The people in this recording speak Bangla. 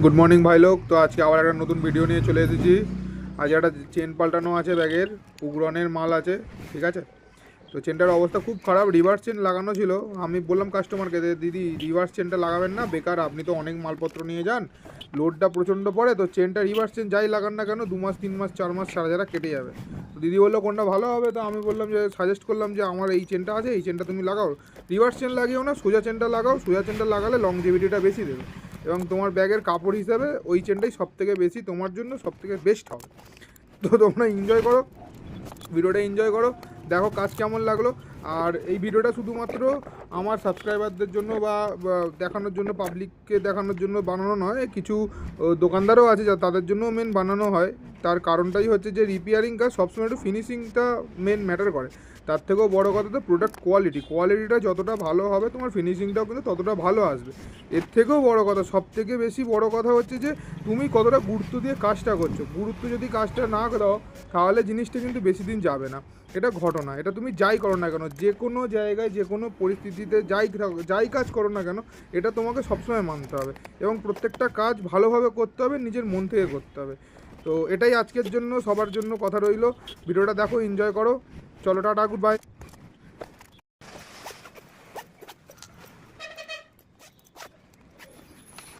গুড মর্নিং ভাই লোক। তো আজকে আবার একটা নতুন ভিডিও নিয়ে চলে এসেছি। আজ একটা চেন পাল্টানো আছে, ব্যাগের উগ্রনের মাল আছে, ঠিক আছে। তো চেনটার অবস্থা খুব খারাপ, রিভার্স চেন লাগানো ছিল। আমি বললাম কাস্টমারকে যে দিদি রিভার্স চেনটা লাগাবেন না, বেকার, আপনি তো অনেক মালপত্র নিয়ে যান, লোডটা প্রচণ্ড পড়ে, তো চেনটা রিভার্স চেন যাই লাগান না কেন 2 মাস 3 মাস 4 মাস সারা যারা কেটে যাবে। তো দিদি বললো কোনটা ভালো হবে, তো আমি বললাম যে সাজেস্ট করলাম যে আমার এই চেনটা আছে, এই চেনটা তুমি লাগাও, রিভার্স চেন লাগিও না, সোজা চেনটা লাগাও, সোজা চেনটা লাগালে লংজিভিটিটা বেশি দেবে এবং তোমার ব্যাগের কাপড় হিসাবে ওই চেনটাই সবথেকে বেশি তোমার জন্য সবথেকে বেস্ট হবে। তো তোমরা এনজয় করো, ভিডিওটা এনজয় করো, দেখো কাজ কেমন লাগলো। আর এই ভিডিওটা শুধুমাত্র আমার সাবস্ক্রাইবারদের জন্য বা দেখানোর জন্য, পাবলিককে দেখানোর জন্য বানানো নয়, কিছু দোকানদারও আছে যা তাদের জন্য মেন বানানো হয়। তার কারণটাই হচ্ছে যে রিপেয়ারিং কাজ সবসময় একটু ফিনিশিংটা মেন ম্যাটার করে। তার থেকেও বড় কথা তো প্রোডাক্ট কোয়ালিটিটা যতটা ভালো হবে তোমার ফিনিশিংটাও কিন্তু ততটা ভালো আসবে। এর থেকেও বড় কথা, সব থেকে বেশি বড় কথা হচ্ছে যে তুমি কতটা গুরুত্ব দিয়ে কাজটা করছো। গুরুত্ব যদি কাজটা না দাও তাহলে জিনিসটা কিন্তু বেশি দিন যাবে না। এটা ঘটনা, এটা তুমি যাই করো না কেন, যে কোনো জায়গায় যে কোনো পরিস্থিতিতে যাই কাজ করো না কেন, এটা তোমাকে সবসময় মানতে হবে এবং প্রত্যেকটা কাজ ভালোভাবে করতে হবে, নিজের মন থেকে করতে হবে। তো এটাই আজকের জন্য সবার জন্য কথা রইলো। ভিডিওটা দেখো, এনজয় করো, চলো টাটা, গুড বাই।